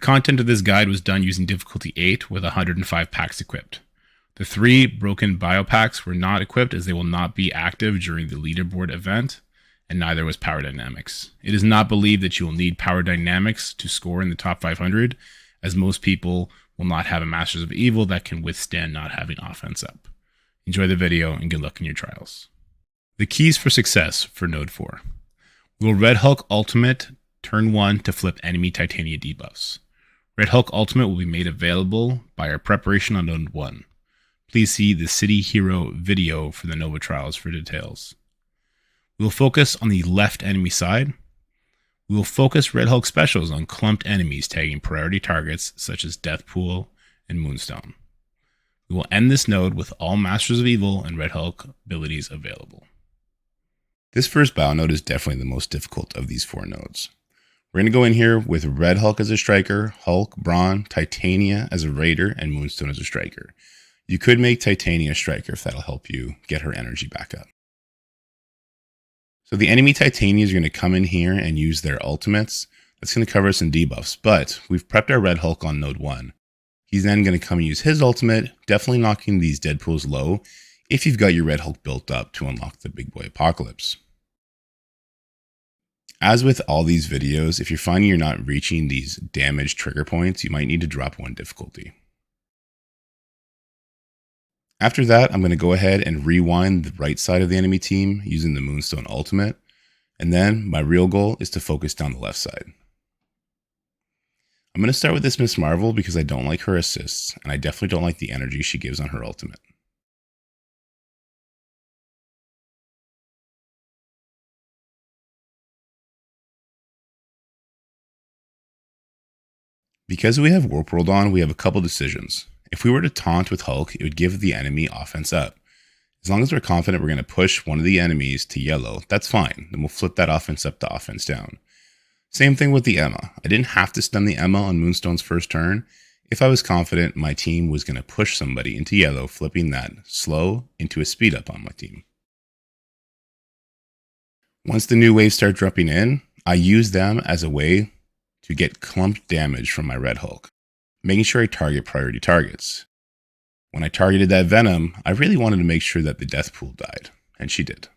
content of this guide was done using difficulty 8 with 105 packs equipped. The 3 broken bio packs were not equipped as they will not be active during the leaderboard event, and neither was Power Dynamics. It is not believed that you will need Power Dynamics to score in the top 500, as most people will not have a Masters of Evil that can withstand not having offense up. Enjoy the video and good luck in your trials. The keys for success for Node 4. We will Redhulk Ultimate turn 1 to flip enemy Titania debuffs. Redhulk Ultimate will be made available by our preparation on Node 1. Please see the City Hero video for the Nova Trials for details. We will focus on the left enemy side. We will focus Redhulk specials on clumped enemies tagging priority targets such as Deathpool and Moonstone. We will end this node with all Masters of Evil and Redhulk abilities available. This first bio node is definitely the most difficult of these 4 nodes. We're going to go in here with Redhulk as a striker, Hulk, Brawn, Titania as a raider, and Moonstone as a striker. You could make Titania a striker if that'll help you get her energy back up. So the enemy Titanias are going to come in here and use their ultimates. That's going to cover some debuffs, but we've prepped our Redhulk on node 1. He's then going to come and use his ultimate, definitely knocking these Deadpools low if you've got your Redhulk built up to unlock the big boy apocalypse. As with all these videos, if you're finding you're not reaching these damage trigger points, you might need to drop 1 difficulty. After that, I'm going to go ahead and rewind the right side of the enemy team using the Moonstone ultimate, and then my real goal is to focus down the left side. I'm going to start with this Miss Marvel because I don't like her assists, and I definitely don't like the energy she gives on her ultimate. Because we have Warp World on, we have a couple decisions. If we were to taunt with Hulk, it would give the enemy offense up. As long as we're confident we're going to push one of the enemies to yellow, that's fine. Then we'll flip that offense up to offense down. Same thing with the Emma. I didn't have to stun the Emma on Moonstone's first turn if I was confident my team was going to push somebody into yellow, flipping that slow into a speed up on my team. Once the new waves start dropping in, I use them as a way to get clumped damage from my Redhulk, making sure I target priority targets. When I targeted that Venom, I really wanted to make sure that the Deathpool died, and she did.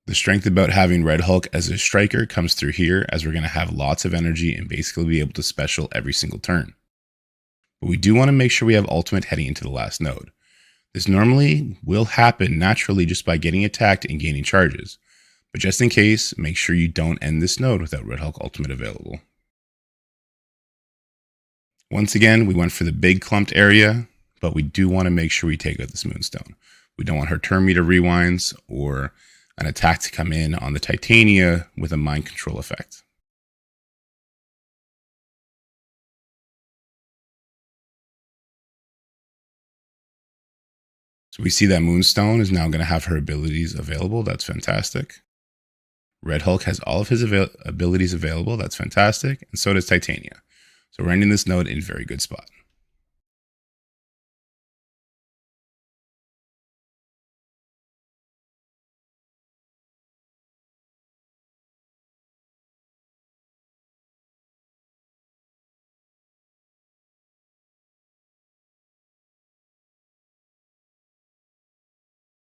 The strength about having Redhulk as a striker comes through here, as we're going to have lots of energy and basically be able to special every single turn. But we do want to make sure we have ultimate heading into the last node. This normally will happen naturally just by getting attacked and gaining charges. But just in case, make sure you don't end this node without Redhulk ultimate available. Once again, we went for the big clumped area, but we do want to make sure we take out this Moonstone. We don't want her turn meter rewinds or an attack to come in on the Titania with a mind control effect. So we see that Moonstone is now going to have her abilities available. That's fantastic. Redhulk has all of his abilities available. That's fantastic. And so does Titania. So we're ending this node in a very good spot.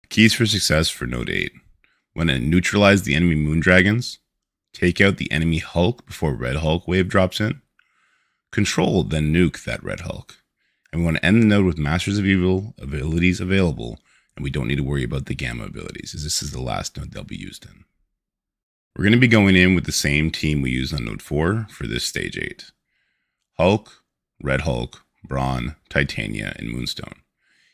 Keys for success for node 8. When to neutralize the enemy Moondragons, take out the enemy Hulk before Redhulk wave drops in, control then nuke that Redhulk, and we want to end the node with Masters of Evil abilities available, and we don't need to worry about the Gamma abilities, as this is the last node they'll be used in. We're going to be going in with the same team we used on node 4 for this stage 8. Hulk, Redhulk, Brawn, Titania, and Moonstone.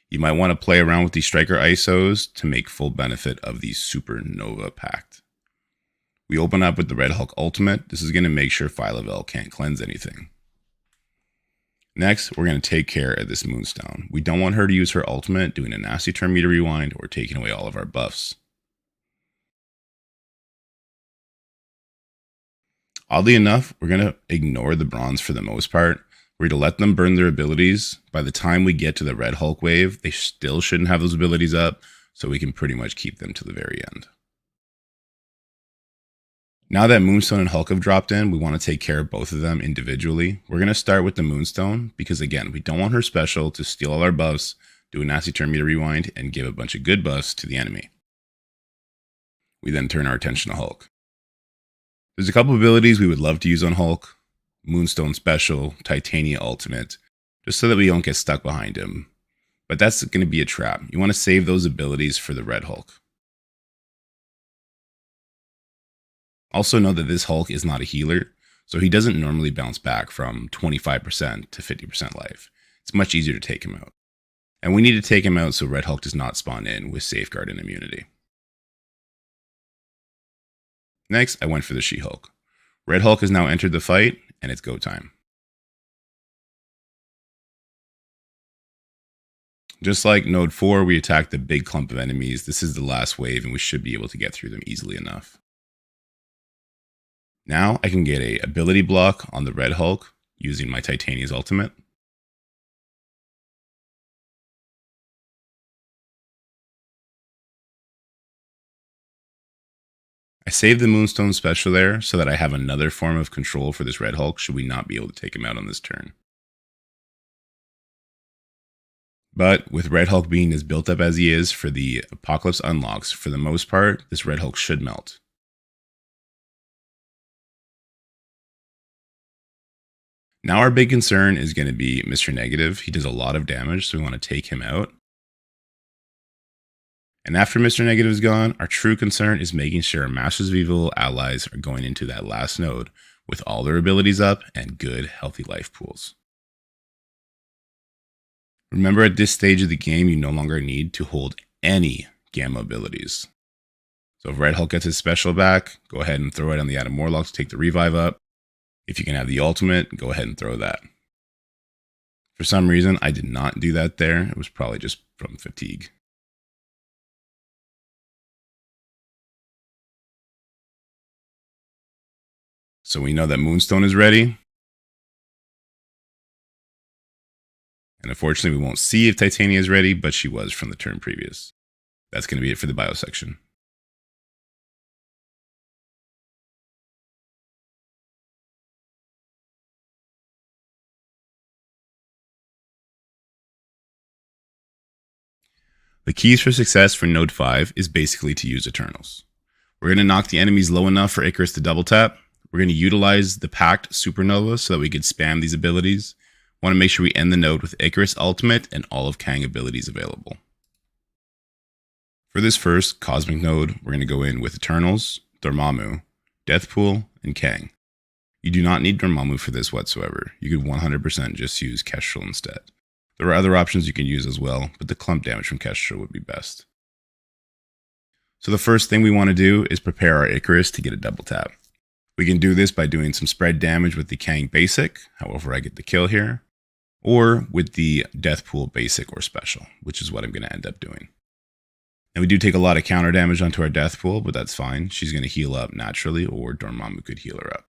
You might want to play around with these striker ISOs to make full benefit of the Supernova Pact. We open up with the Redhulk ultimate. This is going to make sure Phyla-Vell can't cleanse anything. Next, we're going to take care of this Moonstone. We don't want her to use her ultimate doing a nasty turn meter rewind or taking away all of our buffs. Oddly enough, we're going to ignore the bronze for the most part. We're to let them burn their abilities. By the time we get to the Redhulk wave, they still shouldn't have those abilities up, so we can pretty much keep them to the very end. Now that Moonstone and Hulk have dropped in, we want to take care of both of them individually. We're going to start with the Moonstone, because again, we don't want her special to steal all our buffs, do a nasty turn meter rewind, and give a bunch of good buffs to the enemy. We then turn our attention to Hulk. There's a couple abilities we would love to use on Hulk. Moonstone Special, Titania Ultimate, just so that we don't get stuck behind him. But that's going to be a trap. You want to save those abilities for the Redhulk. Also know that this Hulk is not a healer, so he doesn't normally bounce back from 25% to 50% life. It's much easier to take him out. And we need to take him out so Redhulk does not spawn in with Safeguard and Immunity. Next, I went for the She-Hulk. Redhulk has now entered the fight, and it's go time. Just like Node 4, we attack the big clump of enemies. This is the last wave, and we should be able to get through them easily enough. Now I can get a ability block on the Redhulk using my Titania's ultimate. I saved the Moonstone special there so that I have another form of control for this Redhulk should we not be able to take him out on this turn. But with Redhulk being as built up as he is for the Apocalypse unlocks, for the most part, this Redhulk should melt. Now our big concern is going to be Mr. Negative. He does a lot of damage, so we want to take him out. And after Mr. Negative is gone, our true concern is making sure our Masters of Evil allies are going into that last node with all their abilities up and good, healthy life pools. Remember, at this stage of the game, you no longer need to hold any Gamma abilities. So if Redhulk gets his special back, go ahead and throw it on the Adam Warlock to take the revive up. If you can have the ultimate, go ahead and throw that. For some reason, I did not do that there. It was probably just from fatigue. So we know that Moonstone is ready. And unfortunately, we won't see if Titania is ready, but she was from the turn previous. That's going to be it for the bio section. The keys for success for Node 5 is basically to use Eternals. We're going to knock the enemies low enough for Icarus to double tap. We're going to utilize the Pact Supernova so that we could spam these abilities. Want to make sure we end the node with Icarus Ultimate and all of Kang abilities available. For this first Cosmic node, we're going to go in with Eternals, Dormammu, Deathpool, and Kang. You do not need Dormammu for this whatsoever. You could 100% just use Kestrel instead. There are other options you can use as well, but the clump damage from Kestrel would be best. So the first thing we want to do is prepare our Icarus to get a double tap. We can do this by doing some spread damage with the Kang basic, however I get the kill here, or with the Deathpool basic or special, which is what I'm going to end up doing. And we do take a lot of counter damage onto our Deathpool, but that's fine. She's going to heal up naturally, or Dormammu could heal her up.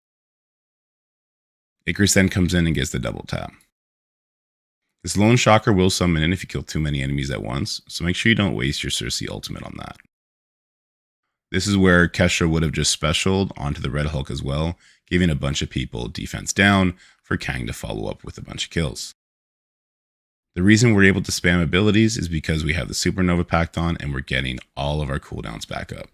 Icarus then comes in and gets the double tap. This Lone Shocker will summon in if you kill too many enemies at once, so make sure you don't waste your Cersei ultimate on that. This is where Kesha would have just specialed onto the Redhulk as well, giving a bunch of people defense down for Kang to follow up with a bunch of kills. The reason we're able to spam abilities is because we have the Supernova Pact on and we're getting all of our cooldowns back up.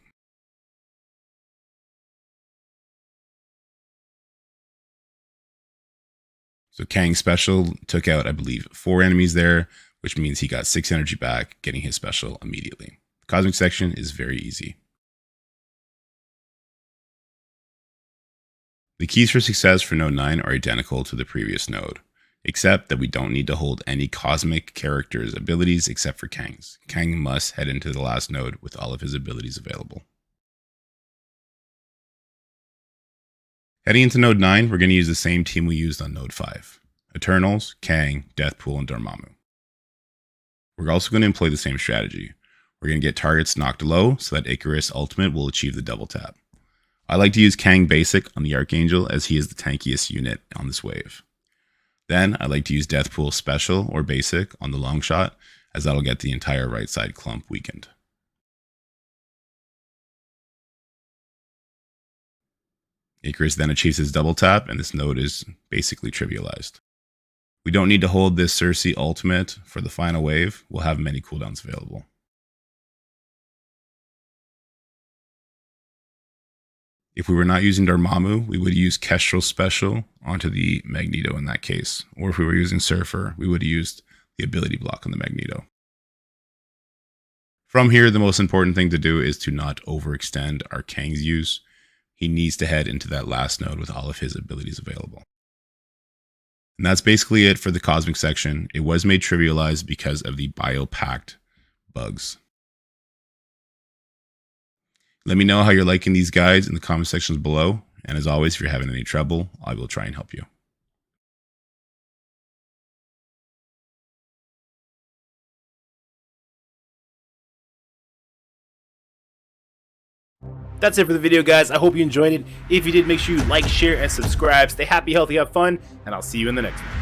So Kang special took out, I believe, 4 enemies there, which means he got 6 energy back, getting his special immediately. The Cosmic section is very easy. The keys for success for Node 9 are identical to the previous node, except that we don't need to hold any Cosmic characters' abilities except for Kang's. Kang must head into the last node with all of his abilities available. Heading into Node 9, we're going to use the same team we used on Node 5. Eternals, Kang, Deathpool, and Dormammu. We're also going to employ the same strategy. We're going to get targets knocked low so that Icarus Ultimate will achieve the double tap. I like to use Kang Basic on the Archangel as he is the tankiest unit on this wave. Then I like to use Deathpool Special or Basic on the long shot, as that'll get the entire right side clump weakened. Icarus then achieves his double tap, and this node is basically trivialized. We don't need to hold this Cersei ultimate for the final wave. We'll have many cooldowns available. If we were not using Dormammu, we would use Kestrel Special onto the Magneto in that case. Or if we were using Surfer, we would have used the ability block on the Magneto. From here, the most important thing to do is to not overextend our Kang's use. He needs to head into that last node with all of his abilities available. And that's basically it for the Cosmic section. It was made trivialized because of the Pact bugs. Let me know how you're liking these guides in the comment sections below. And as always, if you're having any trouble, I will try and help you. That's it for the video, guys. I hope you enjoyed it. If you did, make sure you like, share, and subscribe. Stay happy, healthy, have fun, and I'll see you in the next one.